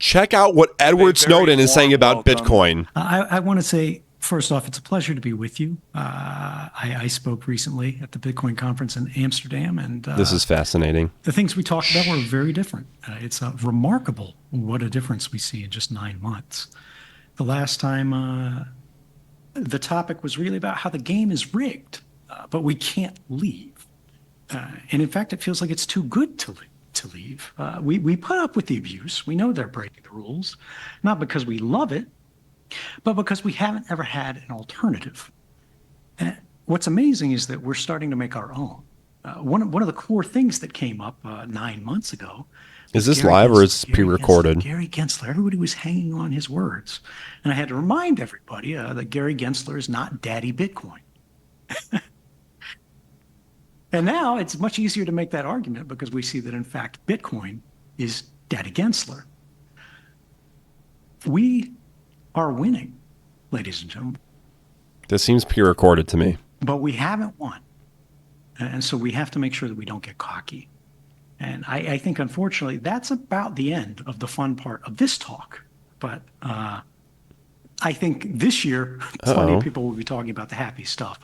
check out what Edward Snowden is saying about Bitcoin. I want to say, first off, it's a pleasure to be with you. I spoke recently at the Bitcoin conference in Amsterdam, and this is fascinating. The things we talked about were very different. It's remarkable what a difference we see in just 9 months. The last time, the topic was really about how the game is rigged, but we can't leave. And in fact, it feels like it's too good to leave. We put up with the abuse. We know they're breaking the rules, not because we love it, but because we haven't ever had an alternative. And what's amazing is that we're starting to make our own. One of the core things that came up 9 months ago. Is this live or is it pre-recorded? Gary Gensler. Everybody was hanging on his words. And I had to remind everybody that Gary Gensler is not Daddy Bitcoin. And now it's much easier to make that argument because we see that, in fact, Bitcoin is Daddy Gensler. We are winning, ladies and gentlemen. This seems pre-recorded to me. But we haven't won. And so we have to make sure that we don't get cocky. And I think, unfortunately, that's about the end of the fun part of this talk. But I think this year, plenty of people will be talking about the happy stuff.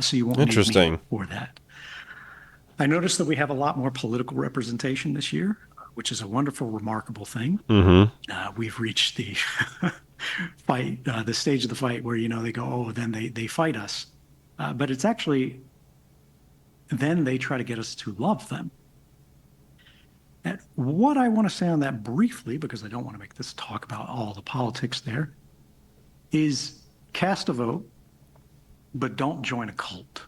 So you won't need me for that. I noticed that we have a lot more political representation this year, which is a wonderful, remarkable thing. We've reached the fight, the stage of the fight where, they go, oh, then they fight us. But it's actually, then they try to get us to love them. And what I want to say on that briefly, because I don't want to make this talk about all the politics there, is cast a vote, but don't join a cult.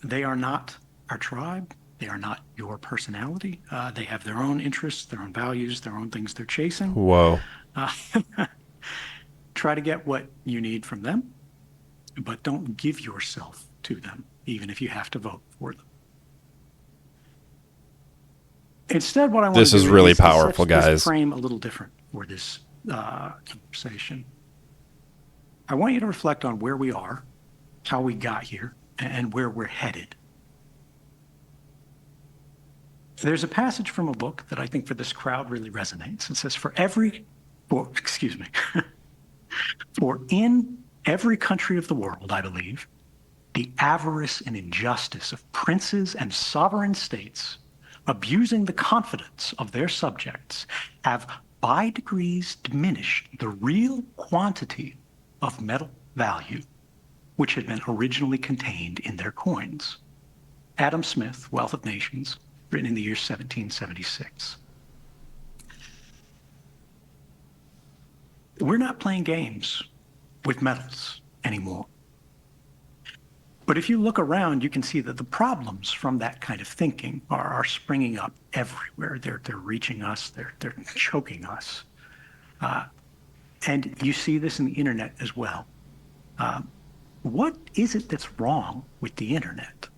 They are not our tribe. They are not your personality. They have their own interests, their own values, their own things they're chasing. Whoa. Try to get what you need from them, but don't give yourself to them, even if you have to vote for them. Instead, what I want to do is really powerful, guys. Frame a little different for this conversation. I want you to reflect on where we are, how we got here, and where we're headed. There's a passage from a book that I think for this crowd really resonates. It says, for in every country of the world, I believe, the avarice and injustice of princes and sovereign states abusing the confidence of their subjects have by degrees diminished the real quantity of metal value which had been originally contained in their coins. Adam Smith, Wealth of Nations, written in the year 1776. We're not playing games with metals anymore. But if you look around, you can see that the problems from that kind of thinking are springing up everywhere. They're reaching us. They're choking us. And you see this in the internet as well. What is it that's wrong with the internet?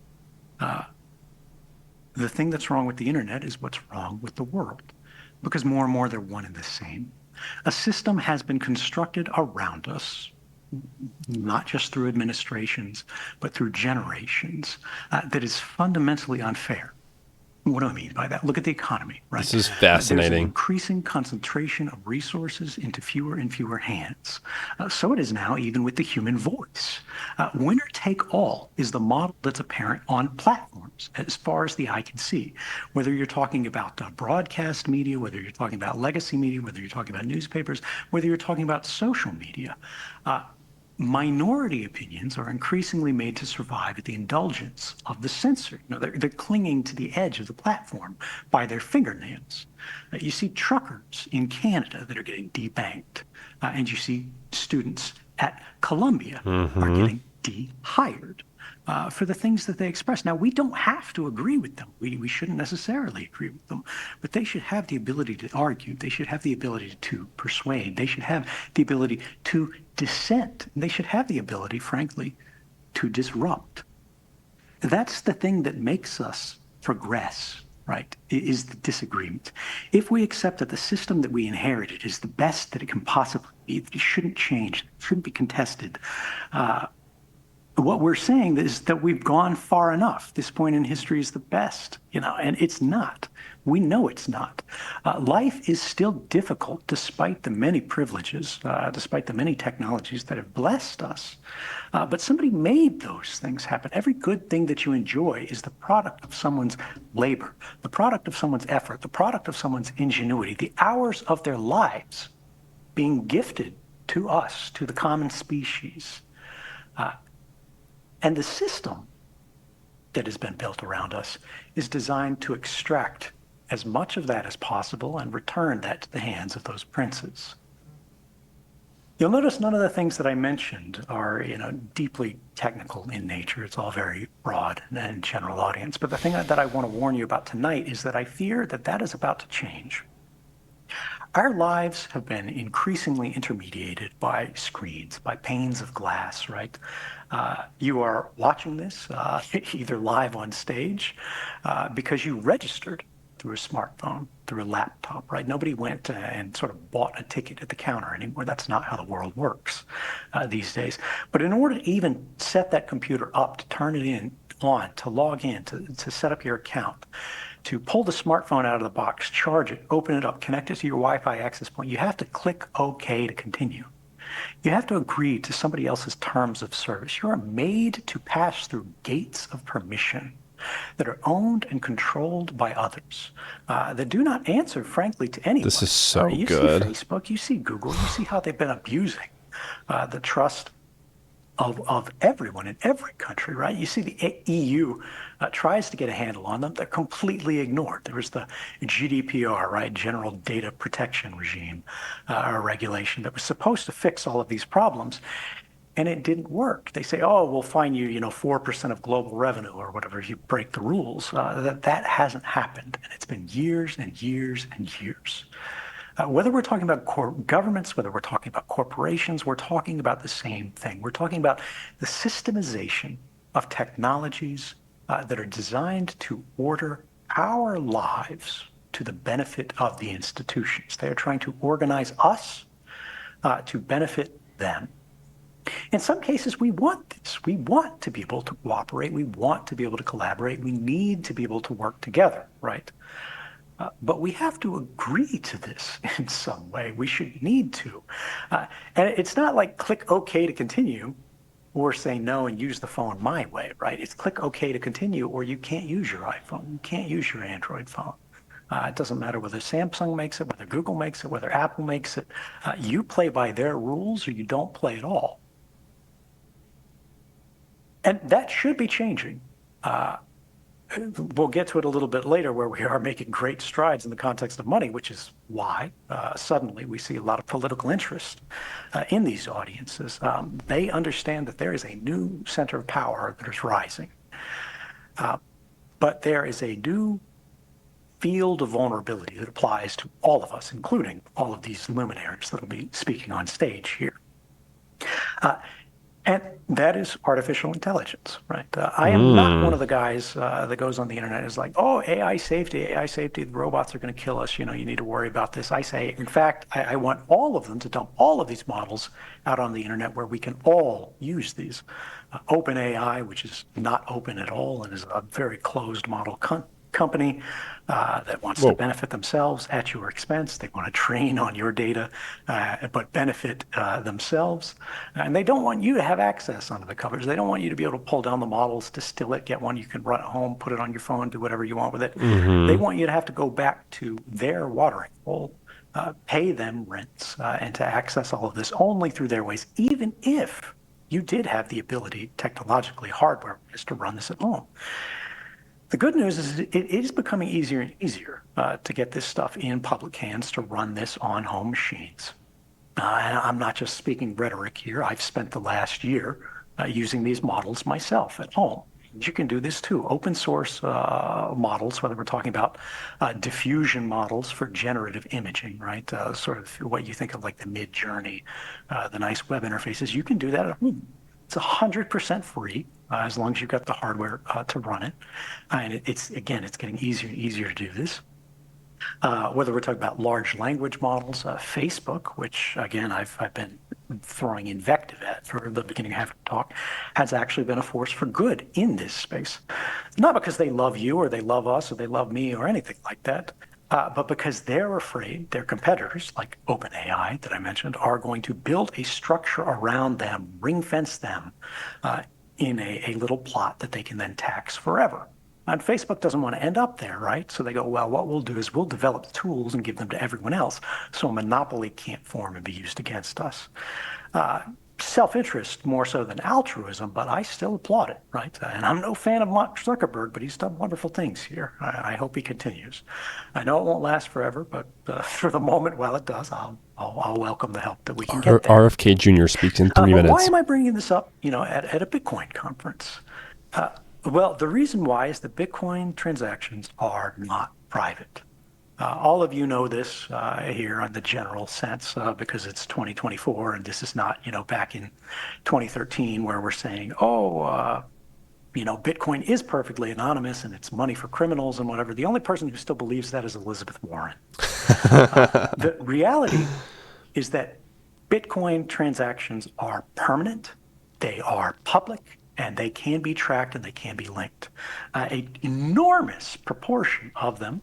The thing that's wrong with the internet is what's wrong with the world, because more and more they're one and the same. A system has been constructed around us, not just through administrations, but through generations, that is fundamentally unfair. What do I mean by that? Look at the economy, right? This is fascinating. There's an increasing concentration of resources into fewer and fewer hands. So it is now even with the human voice. Winner take all is the model that's apparent on platforms as far as the eye can see. Whether you're talking about broadcast media, whether you're talking about legacy media, whether you're talking about newspapers, whether you're talking about social media, minority opinions are increasingly made to survive at the indulgence of the censor. They're clinging to the edge of the platform by their fingernails. You see truckers in Canada that are getting debanked, and you see students at Columbia are getting de-hired for the things that they express. Now, we don't have to agree with them. We shouldn't necessarily agree with them, but they should have the ability to argue. They should have the ability to persuade. They should have the ability to dissent. They should have the ability, frankly, to disrupt. That's the thing that makes us progress, right, is the disagreement. If we accept that the system that we inherited is the best that it can possibly be, it shouldn't change, it shouldn't be contested, what we're saying is that we've gone far enough. This point in history is the best, and it's not. We know it's not. Life is still difficult despite the many privileges, despite the many technologies that have blessed us. But somebody made those things happen. Every good thing that you enjoy is the product of someone's labor, the product of someone's effort, the product of someone's ingenuity, the hours of their lives being gifted to us, to the common species. And the system that has been built around us is designed to extract as much of that as possible and return that to the hands of those princes. You'll notice none of the things that I mentioned are, deeply technical in nature. It's all very broad and general audience. But the thing that I want to warn you about tonight is that I fear that that is about to change. Our lives have been increasingly intermediated by screens, by panes of glass, right? You are watching this either live on stage because you registered through a smartphone, through a laptop, right? Nobody went and sort of bought a ticket at the counter anymore. That's not how the world works these days. But in order to even set that computer up, to turn it on, to log in, to set up your account, to pull the smartphone out of the box, charge it, open it up, connect it to your Wi-Fi access point, you have to click OK to continue. You have to agree to somebody else's terms of service. You are made to pass through gates of permission that are owned and controlled by others, that do not answer, frankly, to anyone. This is so you good. See Facebook, you see Google, you see how they've been abusing the trust of everyone in every country, right? You see the EU tries to get a handle on them. They're completely ignored. There was the GDPR, right? General Data Protection Regime or regulation that was supposed to fix all of these problems. And it didn't work. They say, oh, we'll fine you, 4% of global revenue or whatever if you break the rules. That hasn't happened. And it's been years and years and years. Whether we're talking about governments, whether we're talking about corporations, we're talking about the same thing. We're talking about the systemization of technologies that are designed to order our lives to the benefit of the institutions. They are trying to organize us to benefit them. In some cases, we want this. We want to be able to cooperate. We want to be able to collaborate. We need to be able to work together, right? But we have to agree to this in some way. We should need to. And it's not like click OK to continue or say no and use the phone my way, right? It's click OK to continue or you can't use your iPhone. You can't use your Android phone. It doesn't matter whether Samsung makes it, whether Google makes it, whether Apple makes it. You play by their rules or you don't play at all. And that should be changing. We'll get to it a little bit later where we are making great strides in the context of money, which is why suddenly we see a lot of political interest in these audiences. They understand that there is a new center of power that is rising. But there is a new field of vulnerability that applies to all of us, including all of these luminaries that will be speaking on stage here. And that is artificial intelligence, right? I am not one of the guys that goes on the internet and is like, oh, AI safety, the robots are going to kill us. You need to worry about this. I say, in fact, I want all of them to dump all of these models out on the internet where we can all use these. OpenAI, which is not open at all and is a very closed model company that wants to benefit themselves at your expense. They want to train on your data, but benefit themselves. And they don't want you to have access onto the covers. They don't want you to be able to pull down the models, distill it, get one you can run at home, put it on your phone, do whatever you want with it. They want you to have to go back to their watering hole, pay them rents, and to access all of this only through their ways, even if you did have the ability technologically, hardware-wise, to run this at home. The good news is it is becoming easier and easier to get this stuff in public hands, to run this on home machines. And I'm not just speaking rhetoric here. I've spent the last year using these models myself at home. You can do this too. Open source models, whether we're talking about diffusion models for generative imaging, right? Sort of what you think of like the Mid-Journey, the nice web interfaces. You can do that at home. It's 100% free as long as you've got the hardware to run it. And it's getting easier and easier to do this. Whether we're talking about large language models, Facebook, which again I've been throwing invective at for the beginning half of the talk, has actually been a force for good in this space. Not because they love you or they love us or they love me or anything like that, but because they're afraid their competitors, like OpenAI that I mentioned, are going to build a structure around them, ring fence them in a little plot that they can then tax forever. And Facebook doesn't want to end up there, right? So they go, well, what we'll do is we'll develop the tools and give them to everyone else so a monopoly can't form and be used against us. Self-interest more so than altruism, but I still applaud it, right? And I'm no fan of Mark Zuckerberg, but he's done wonderful things here. I hope he continues. I know it won't last forever, but for the moment, while it does, I'll welcome the help that we can get there. RFK Jr. speaks in 3 minutes. Why am I bringing this up, at a Bitcoin conference? Well, the reason why is that Bitcoin transactions are not private. All of you know this here in the general sense because it's 2024 and this is not, back in 2013 where we're saying, Bitcoin is perfectly anonymous and it's money for criminals and whatever. The only person who still believes that is Elizabeth Warren. The reality is that Bitcoin transactions are permanent, they are public, and they can be tracked and they can be linked. An enormous proportion of them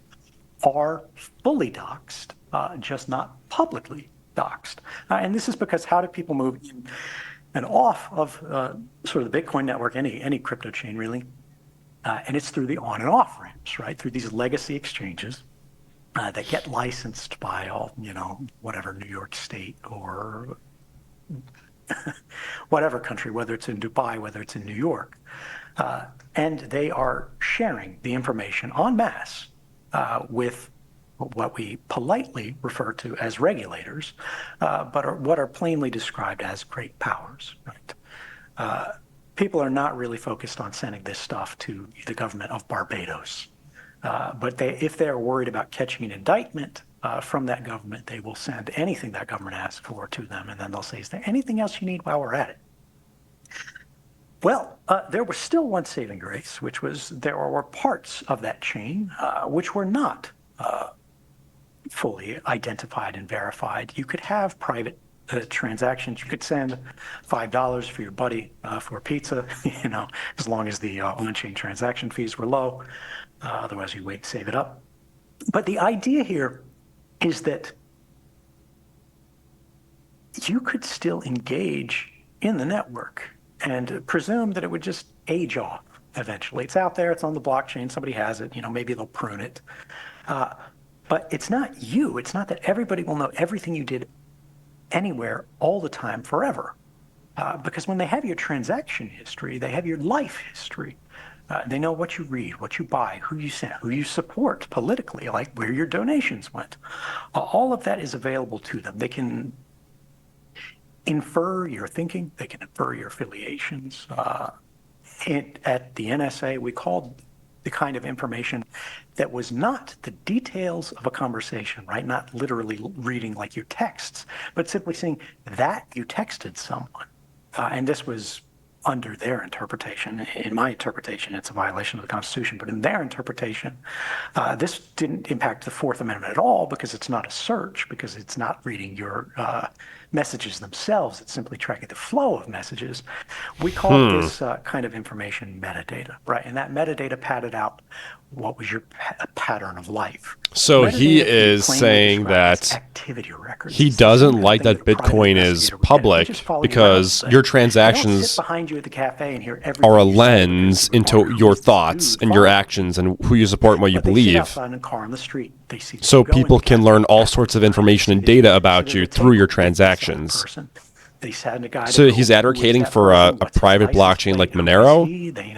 are fully doxed, just not publicly doxed. And this is because how do people move in and off of sort of the Bitcoin network, any crypto chain really? And it's through the on and off ramps, right? Through these legacy exchanges that get licensed by all, whatever New York State or whatever country, whether it's in Dubai, whether it's in New York. And they are sharing the information en masse with what we politely refer to as regulators, but what are plainly described as great powers. Right? People are not really focused on sending this stuff to the government of Barbados. But if they're worried about catching an indictment from that government, they will send anything that government asks for to them, and then they'll say, is there anything else you need while we're at it? Well, there was still one saving grace, which was there were parts of that chain which were not fully identified and verified. You could have private transactions. You could send $5 for your buddy for pizza, as long as the on-chain transaction fees were low. Otherwise, you wait, save it up. But the idea here is that you could still engage in the network and presume that it would just age off eventually. It's out there, it's on the blockchain, somebody has it, maybe they'll prune it. But it's not you. It's not that everybody will know everything you did anywhere all the time forever. Because when they have your transaction history, they have your life history. They know what you read, what you buy, who you sent, who you support politically, like where your donations went. All of that is available to them. They can infer your thinking. They can infer your affiliations. At the NSA, we called the kind of information that was not the details of a conversation, right? Not literally reading like your texts, but simply saying that you texted someone. And this was under their interpretation. In my interpretation, it's a violation of the Constitution, but in their interpretation, this didn't impact the Fourth Amendment at all because it's not a search, because it's not reading your messages themselves. It's simply tracking the flow of messages. We call this kind of information metadata, right? And that metadata padded out what was your pattern of life. So he is saying that activity records. He doesn't like that Bitcoin is public because your transactions behind you at the cafe and hear are a lens into your thoughts and your actions and who you support and what you believe. So people can learn all sorts of information and data about you through your transactions. So he's advocating for a private blockchain like Monero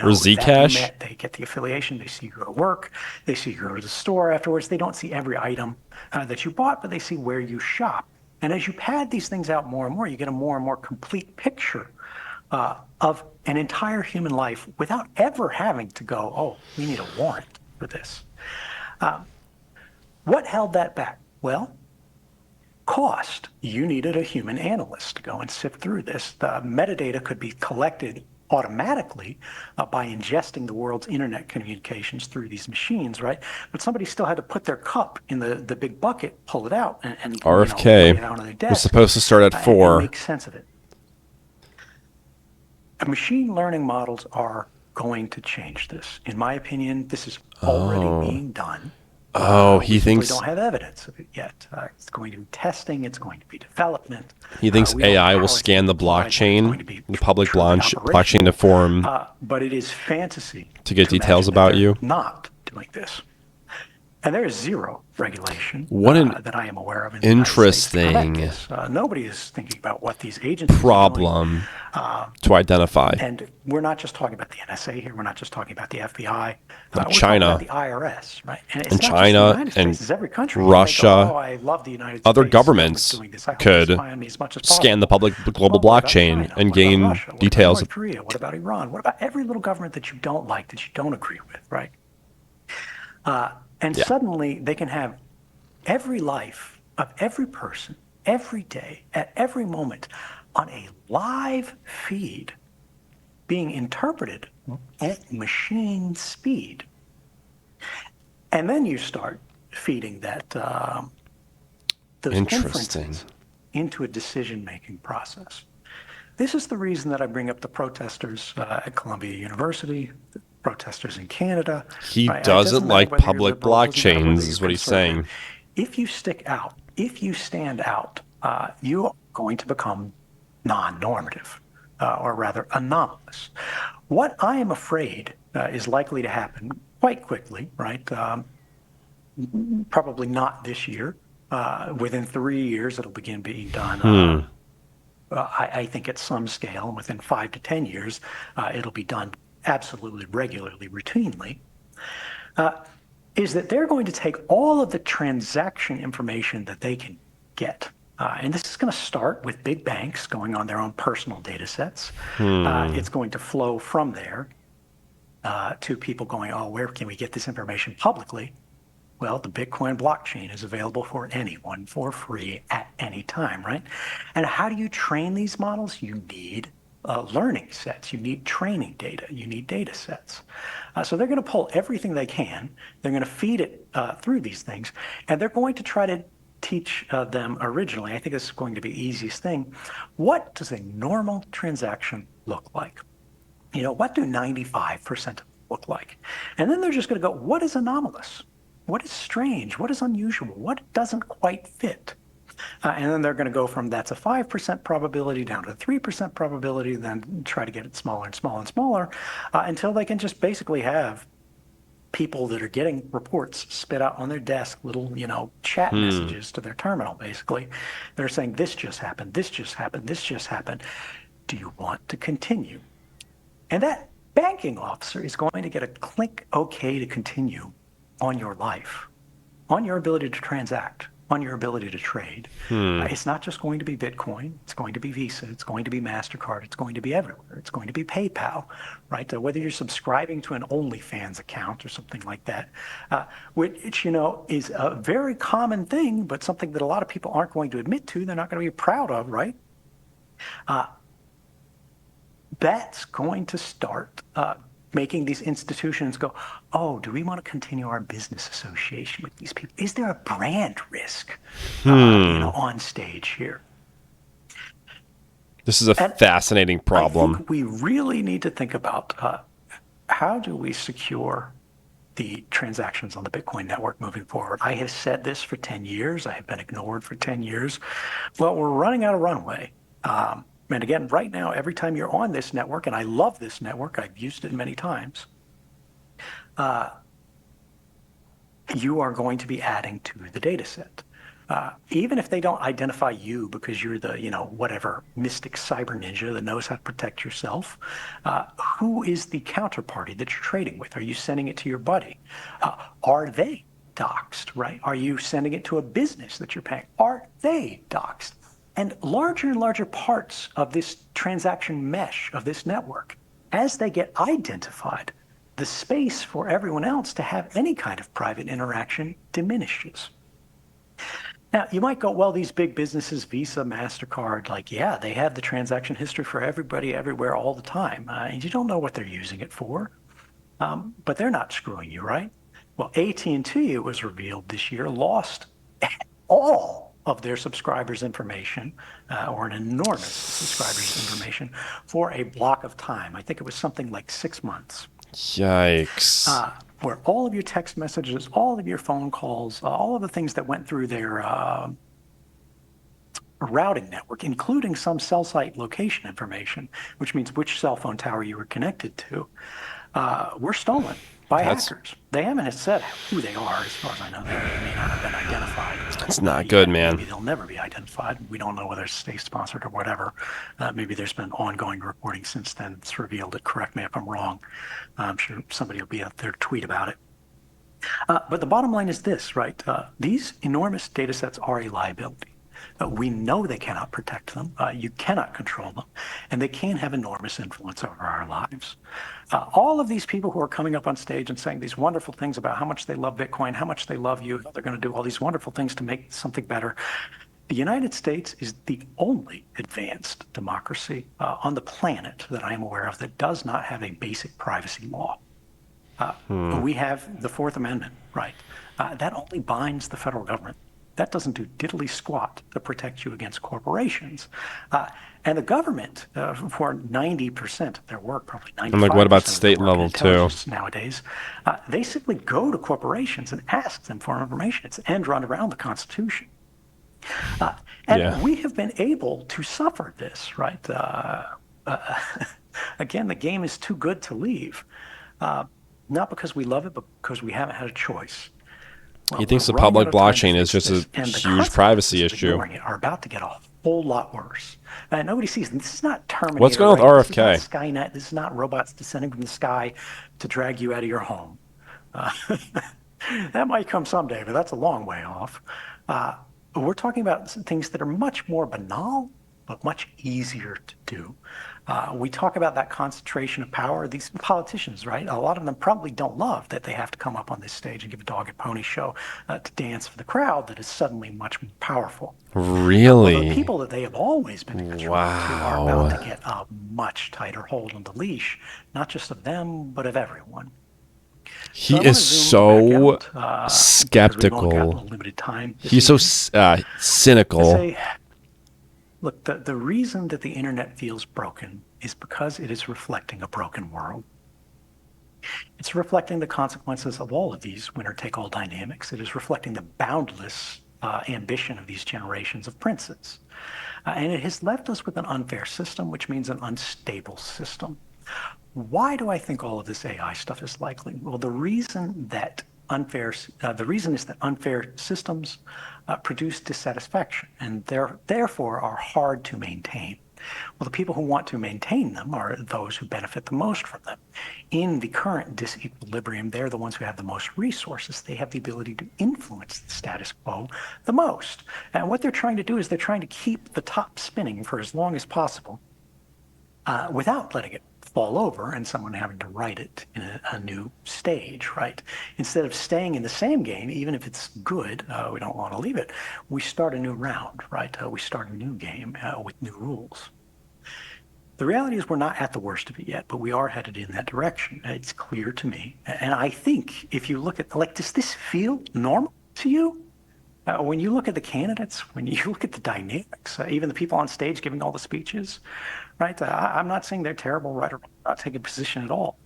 or Zcash? They get the affiliation. They see you go to work. They see you go to the store afterwards. They don't see every item that you bought, but they see where you shop. And as you pad these things out more and more, you get a more and more complete picture of an entire human life without ever having to go, oh, we need a warrant for this. What held that back? Well, cost. You needed a human analyst to go and sift through this. The metadata could be collected automatically by ingesting the world's internet communications through these machines, right? But somebody still had to put their cup in the big bucket, pull it out, and RFK lay it out on their desk, was supposed to start at and 4. make sense of it. Machine learning models are going to change this. In my opinion, this is already being done. He thinks we don't have evidence of it yet. It's going to be testing. It's going to be development. he thinks AI will scan the blockchain, the public blockchain to form, but it is fantasy to get details imagine that about they're you. not doing this. And there is zero regulation that I am aware of. Interesting Nobody is thinking about what these agencies problem to identify. And we're not just talking about the NSA here. We're not just talking about the FBI. Like we're China, talking about the IRS, right? And it's and not China, just the United States, and it's every country. Russia, go, I love the United other States. governments could scan the public global blockchain and gain details. What about North Korea? What about Iran? What about every little government that you don't like, that you don't agree with, right? And suddenly they can have every life of every person, every day, at every moment, on a live feed being interpreted at machine speed. And then you start feeding that those inferences into a decision-making process. This is the reason that I bring up the protesters at Columbia University, the protesters in Canada. He doesn't like public blockchains, is what he's saying. If you stick out, if you stand out, you are going to become non-normative, or rather anomalous. What I am afraid is likely to happen quite quickly, right? Probably not this year. Within 3 years, it'll begin being done. I think at some scale, within 5 to 10 years, it'll be done absolutely regularly, routinely, is that they're going to take all of the transaction information that they can get. And this is going to start with big banks going on their own personal data sets. It's going to flow from there to people going, oh, where can we get this information publicly? Well, the Bitcoin blockchain is available for anyone for free at any time, right? And how do you train these models? You need learning sets. You need training data. You need data sets. So they're going to pull everything they can. They're going to feed it through these things, and they're going to try to teach them originally. I think this is going to be the easiest thing. What does a normal transaction look like? What do 95% look like? And then they're just going to go, what is anomalous? What is strange? What is unusual? What doesn't quite fit? And then they're going to go from that's a 5% probability down to 3% probability, then try to get it smaller and smaller and smaller until they can just basically have people that are getting reports spit out on their desk, little, chat messages to their terminal, basically. They're saying, this just happened, this just happened, this just happened. Do you want to continue? And that banking officer is going to get a click OK to continue on your life, on your ability to transact, on your ability to trade. It's not just going to be Bitcoin. It's going to be Visa. It's going to be MasterCard. It's going to be everywhere. It's going to be PayPal, right? Whether you're subscribing to an OnlyFans account or something like that, which, is a very common thing, but something that a lot of people aren't going to admit to. They're not going to be proud of, right? That's going to start making these institutions go, oh, do we want to continue our business association with these people? Is there a brand risk on stage here? This is a fascinating problem. I think we really need to think about how do we secure the transactions on the Bitcoin network moving forward. I have said this for 10 years. I have been ignored for 10 years. Well, we're running out of runway. And again, right now, every time you're on this network, and I love this network, I've used it many times, you are going to be adding to the data set. Even if they don't identify you because you're the, whatever mystic cyber ninja that knows how to protect yourself, who is the counterparty that you're trading with? Are you sending it to your buddy? Are they doxxed, right? Are you sending it to a business that you're paying? Are they doxxed? And larger parts of this transaction mesh of this network, as they get identified, the space for everyone else to have any kind of private interaction diminishes. Now, you might go, well, these big businesses, Visa, MasterCard, like, yeah, they have the transaction history for everybody, everywhere, all the time. And you don't know what they're using it for. But they're not screwing you, right? Well, AT&T, it was revealed this year, lost all of their subscribers' information, or an enormous subscribers' information, for a block of time. I think it was something like 6 months. Yikes. Where all of your text messages, all of your phone calls, all of the things that went through their routing network, including some cell site location information, which means which cell phone tower you were connected to, were stolen by hackers. They haven't said who they are, as far as I know. They may not have been identified. That's not good, man. Maybe they'll never be identified. We don't know whether it's state-sponsored or whatever. Maybe there's been ongoing reporting since then. It's revealed it. Correct me if I'm wrong. I'm sure somebody will be out there to tweet about it. But the bottom line is this, right? These enormous data sets are a liability. We know they cannot protect them. You cannot control them. And they can have enormous influence over our lives. All of these people who are coming up on stage and saying these wonderful things about how much they love Bitcoin, how much they love you, how they're going to do all these wonderful things to make something better. The United States is the only advanced democracy on the planet that I am aware of that does not have a basic privacy law. We have the Fourth Amendment, right? That only binds the federal government. That doesn't do diddly squat to protect you against corporations. And the government, for 90% of their work, probably 95%. I'm like, what about state level too? Nowadays, they simply go to corporations and ask them for information. It's an end run around the Constitution. We have been able to suffer this, right? Again, the game is too good to leave. Not because we love it, but because we haven't had a choice. He thinks the public blockchain is just a huge privacy issue. Are about to get a whole lot worse. Nobody sees them. This is not Terminator. What's going on with RFK? This is not Skynet. This is not robots descending from the sky to drag you out of your home. That might come someday, but that's a long way off. We're talking about things that are much more banal, but much easier to do. We talk about that concentration of power. These politicians, right? A lot of them probably don't love that they have to come up on this stage and give a dog and pony show to dance for the crowd that is suddenly much more powerful. Really? The people that they have always been controlled to are about to get a much tighter hold on the leash, not just of them, but of everyone. He is so skeptical. He's so cynical. Look, the reason that the internet feels broken is because it is reflecting a broken world. It's reflecting the consequences of all of these winner-take-all dynamics. It is reflecting the boundless ambition of these generations of princes. And it has left us with an unfair system, which means an unstable system. Why do I think all of this AI stuff is likely? Well, the reason is that unfair systems produce dissatisfaction and therefore are hard to maintain. Well, the people who want to maintain them are those who benefit the most from them. In the current disequilibrium, they're the ones who have the most resources. They have the ability to influence the status quo the most. And what they're trying to do is they're trying to keep the top spinning for as long as possible without letting it fall over and someone having to write it in a new stage, right? Instead of staying in the same game, even if it's good, we don't want to leave it. We start a new round, right? We start a new game with new rules. The reality is we're not at the worst of it yet, but we are headed in that direction. It's clear to me. And I think if you look at, like, does this feel normal to you? When you look at the candidates, when you look at the dynamics, even the people on stage giving all the speeches, right? I'm not saying they're terrible, right? Or not taking a position at all.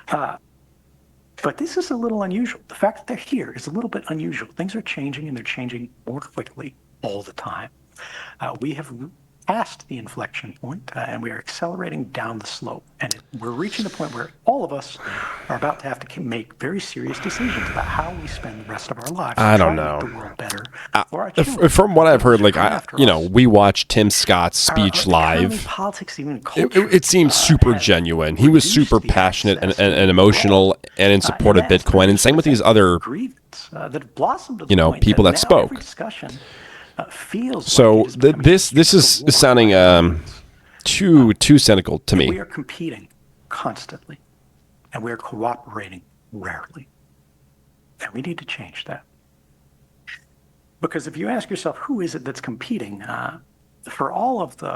But this is a little unusual. The fact that they're here is a little bit unusual. Things are changing, and they're changing more quickly all the time. We have past the inflection point, and we are accelerating down the slope. And we're reaching the point where all of us are about to have to make very serious decisions about how we spend the rest of our lives. I don't know. To make the world better for our children. From what I've heard, like we watched Tim Scott's speech live. Politics, even culture, it seemed super genuine. He was super passionate and emotional and in support of Bitcoin. And same with these other, people that spoke. So this is sounding too cynical to me. We are competing constantly, and we are cooperating rarely, and we need to change that. Because if you ask yourself, who is it that's competing for all of the,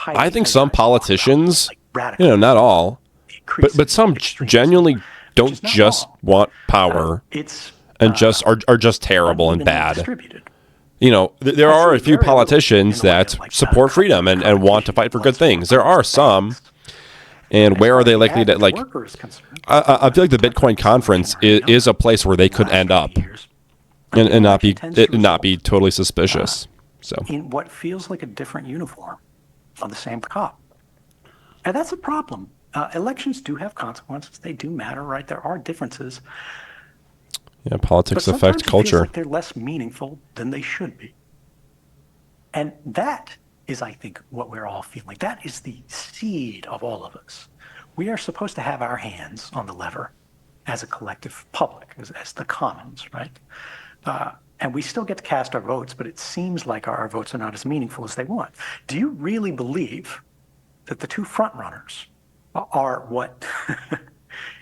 I think some politicians, not all, but some genuinely don't just want power and are just terrible and bad. There are a few politicians that support freedom and want to fight for good things. There are some. And where are they likely to, like, I feel like the Bitcoin conference is a place where they could end up and not be totally suspicious. So in what feels like a different uniform on the same cop. And that's a problem. Elections do have consequences. They do matter, right? There are differences. Yeah, politics affect culture. It feels like they're less meaningful than they should be. And that is, I think, what we're all feeling. That is the seed of all of us. We are supposed to have our hands on the lever as a collective public, as the commons, right? And we still get to cast our votes, but it seems like our votes are not as meaningful as they want. Do you really believe that the two front runners are what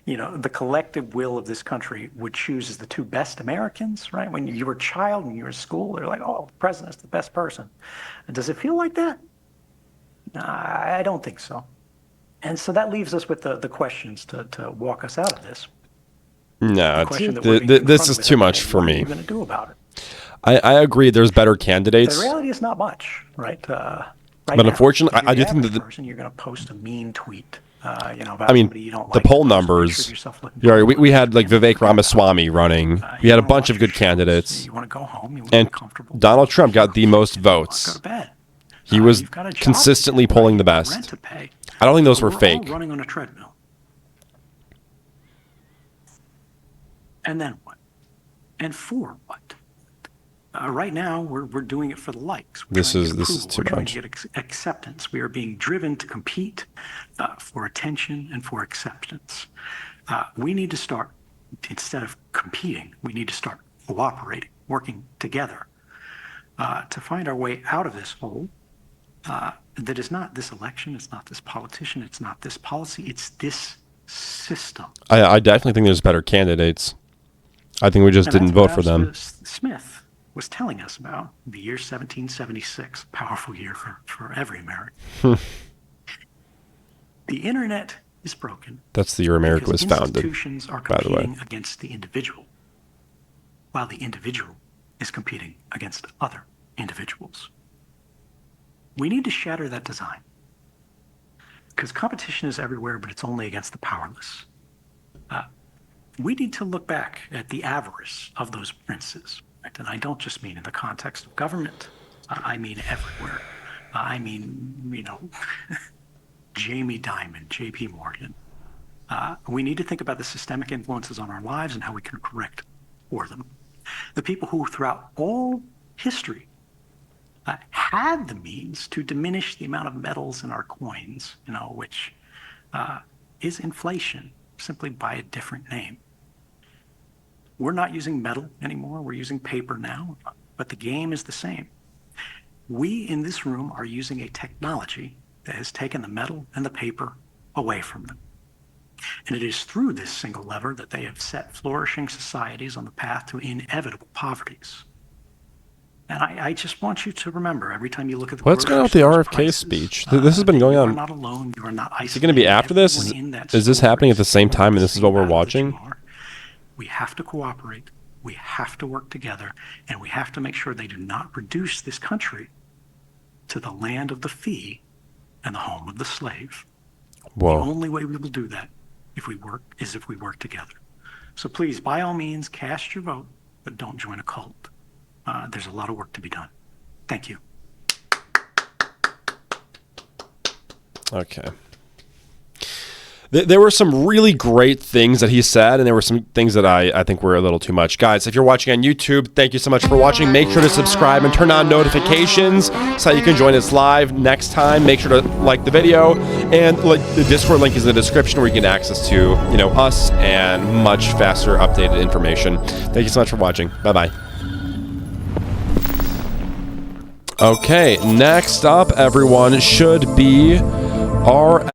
the collective will of this country would choose as the two best Americans, right? When you were a child and you were in school, they're like, oh, the president's the best person. And does it feel like that? I don't think so. And so that leaves us with the questions to walk us out of this. No, this is too much for me. What are you going to do about it? I agree there's better candidates. The reality is not much, right? But unfortunately, I do think that you're going to post a mean tweet. The poll numbers. We had like Vivek Ramaswamy running. We had a bunch of good candidates. You want to go home. You want and to be comfortable. Donald Trump got the most votes. Go to bed. He was consistently polling the best. Rent to pay. I don't think those were fake. All running on a treadmill. And then what? And for what? Right now, we're doing it for the likes. This is too much. We're trying to get acceptance. We are being driven to compete for attention and for acceptance. We need to start, instead of competing, we need to start cooperating, working together to find our way out of this hole that is not this election, it's not this politician, it's not this policy, it's this system. I definitely think there's better candidates. I think we just didn't vote for them. Smith was telling us about the year 1776, a powerful year for every American. The internet is broken. That's the year America was founded. Institutions are competing against the individual, while the individual is competing against other individuals. We need to shatter that design, because competition is everywhere, but it's only against the powerless. We need to look back at the avarice of those princes. Right? And I don't just mean in the context of government. I mean everywhere. I mean, Jamie Dimon, J.P. Morgan. We need to think about the systemic influences on our lives and how we can correct for them. The people who throughout all history had the means to diminish the amount of metals in our coins, which is inflation, simply by a different name. We're not using metal anymore. We're using paper now, but the game is the same. We in this room are using a technology that has taken the metal and the paper away from them. And it is through this single lever that they have set flourishing societies on the path to inevitable poverties. And I just want you to remember, every time you look at the what's going on with the RFK speech? This has been going on. You are not alone. You are not isolated. Is it going to be after this? Is this happening at the same time, and this is what we're watching? We have to cooperate. We have to work together, and we have to make sure they do not reduce this country to the land of the free and the home of the slave. Whoa. The only way we will do that if we work together. So please, by all means, cast your vote, but don't join a cult. There's a lot of work to be done. Thank you. Okay. There were some really great things that he said, and there were some things that I think were a little too much. Guys, if you're watching on YouTube, thank you so much for watching. Make sure to subscribe and turn on notifications so you can join us live next time. Make sure to like the video, and the Discord link is in the description where you get access to us and much faster updated information. Thank you so much for watching. Bye-bye. Okay, next up, everyone, should be our